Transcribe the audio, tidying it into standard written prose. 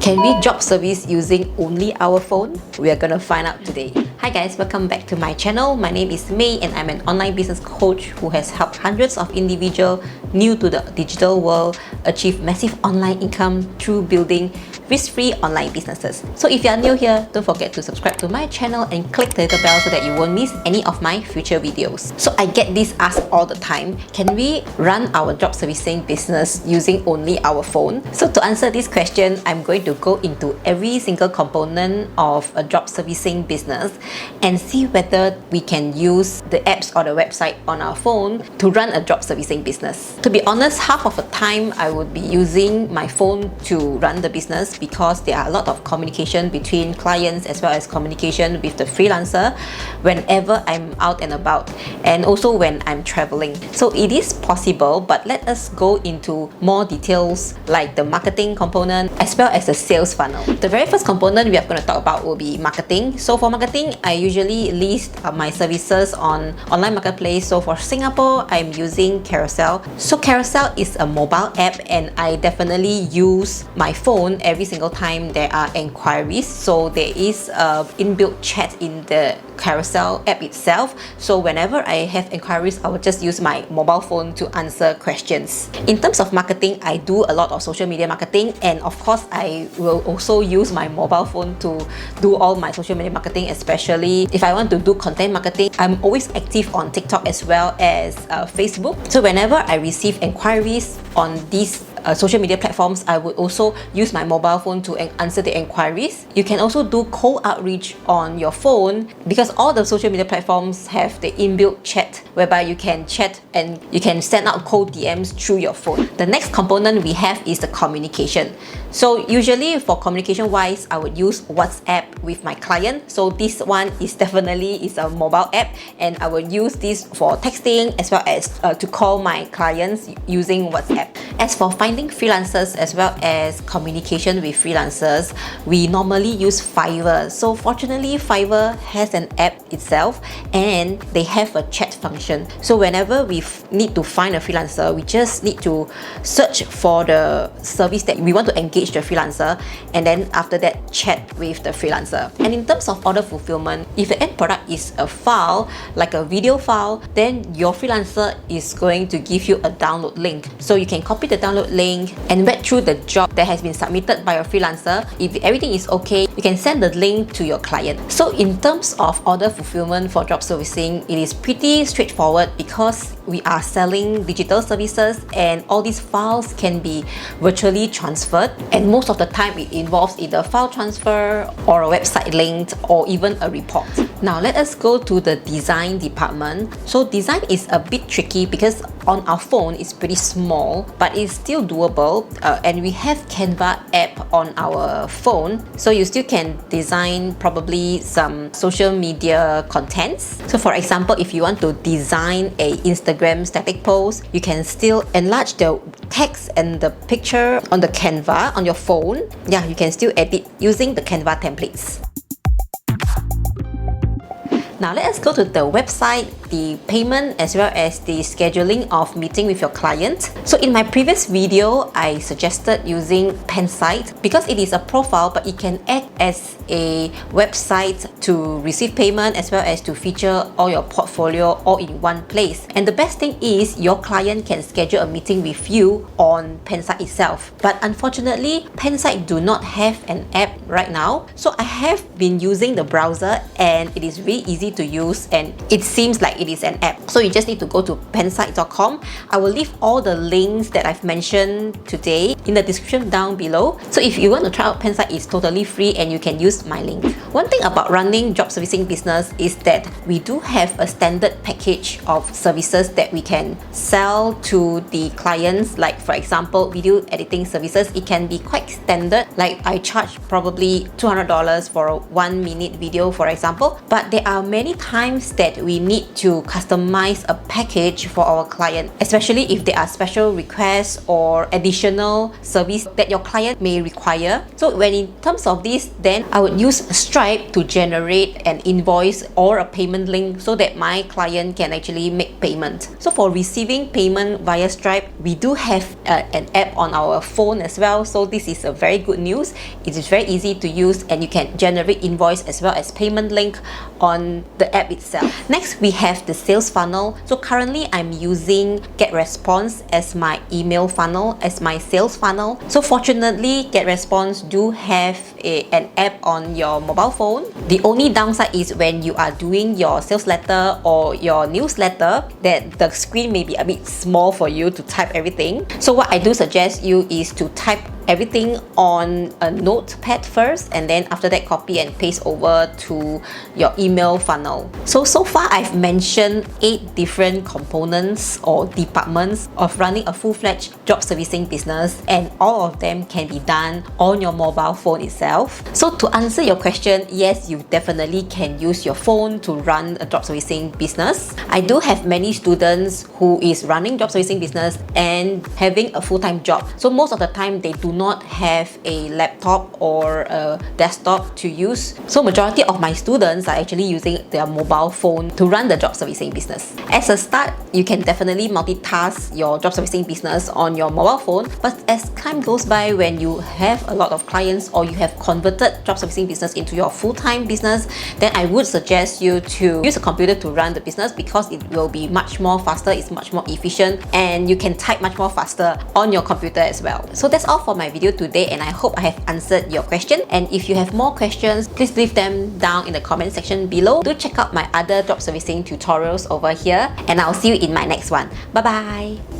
Can we job service using only our phone? We are gonna find out today. Hi guys, welcome back to my channel. My name is May and I'm an online business coach who has helped hundreds of individuals new to the digital world achieve massive online income through building risk-free online businesses. So if you are new here, don't forget to subscribe to my channel and click the little bell so that you won't miss any of my future videos. So I get this asked all the time, can we run our job servicing business using only our phone? So to answer this question, I'm going to go into every single component of a job servicing business and see whether we can use the apps or the website on our phone to run a job servicing business. To be honest, half of the time I would be using my phone to run the business because there are a lot of communication between clients as well as communication with the freelancer whenever I'm out and about, and also when I'm traveling. So it is possible, but let us go into more details like the marketing component as well as the sales funnel. The very first component we are going to talk about will be marketing. So for marketing, I usually list my services on online marketplace. So for Singapore, I'm using Carousel. So Carousel is a mobile app and I definitely use my phone every single time there are inquiries. So there is a inbuilt chat in the Carousel app itself. So whenever I have inquiries, I will just use my mobile phone to answer questions. In terms of marketing, I do a lot of social media marketing, and of course I will also use my mobile phone to do all my social media marketing, especially if I want to do content marketing. I'm always active on TikTok as well as Facebook. So whenever I receive inquiries on these social media platforms, I would also use my mobile phone to answer the inquiries. You can also do cold outreach on your phone because all the social media platforms have the inbuilt chat whereby you can chat and you can send out cold DMs through your phone. The next component we have is the communication. So usually for communication wise, I would use WhatsApp with my client. So this one is definitely a mobile app and I would use this for texting as well as to call my clients using WhatsApp. As for finding freelancers as well as communication with freelancers, we normally use Fiverr. So fortunately, Fiverr has an app itself and they have a chat function. So whenever we need to find a freelancer, we just need to search for the service that we want to engage the freelancer, and then after that chat with the freelancer. And in terms of order fulfillment, if the end product is a file like a video file, then your freelancer is going to give you a download link. So you can copy the download link and read through the job that has been submitted by your freelancer. If everything is okay, you can send the link to your client. So in terms of order fulfillment for job servicing, it is pretty straightforward because we are selling digital services and all these files can be virtually transferred, and most of the time it involves either file transfer or a website link or even a report. Now let us go to the design department. So design is a bit tricky because on our phone it's pretty small, but it's still doable, and we have Canva app on our phone, so you still can design probably some social media contents. So for example, if you want to design a Instagram static post, you can still enlarge the text and the picture on the Canva on your phone. Yeah, you can still edit using the Canva templates. Now let us go to the website, the payment as well as the scheduling of meeting with your client. So in my previous video, I suggested using Pensite because it is a profile but it can act as a website to receive payment as well as to feature all your portfolio all in one place. And the best thing is your client can schedule a meeting with you on Pensite itself. But unfortunately, Pensite do not have an app right now. So I have been using the browser and it is really easy to use and it seems like it is an app. So you just need to go to pensite.com. I will leave all the links that I've mentioned today in the description down below. So if you want to try out Pensite, it's totally free and you can use my link. One thing about running job servicing business is that we do have a standard package of services that we can sell to the clients. Like for example, video editing services, it can be quite standard. Like I charge probably $200 for a 1-minute video, for example. But there are many times that we need to customize a package for our client, especially if there are special requests or additional service that your client may require. So when in terms of this, then I would use Stripe to generate an invoice or a payment link so that my client can actually make payment. So for receiving payment via Stripe, we do have an app on our phone as well. So this is a very good news. It is very easy to use and you can generate invoice as well as payment link on the app itself. Next, we have the sales funnel. So currently I'm using GetResponse as my email funnel, as my sales funnel. So fortunately, GetResponse do have an app on your mobile phone. The only downside is when you are doing your sales letter or your newsletter, that the screen may be a bit small for you to type everything. So what I do suggest you is to type everything on a notepad first, and then after that copy and paste over to your email funnel. So far I've mentioned 8 different components or departments of running a full-fledged job servicing business, and all of them can be done on your mobile phone itself. So to answer your question, yes, you definitely can use your phone to run a job servicing business. I do have many students who is running job servicing business and having a full-time job. So most of the time they do not have a laptop or a desktop to use. So majority of my students are actually using their mobile phone to run the job servicing business. As a start, you can definitely multitask your job servicing business on your mobile phone, but as time goes by, when you have a lot of clients or you have converted job servicing business into your full-time business, then I would suggest you to use a computer to run the business, because it will be much more faster, it's much more efficient, and you can type much more faster on your computer as well. So that's all for my video today, and I hope I have answered your question. And if you have more questions, please leave them down in the comment section below. Do check out my other job servicing tutorials over here, and I'll see you in my next one. Bye bye.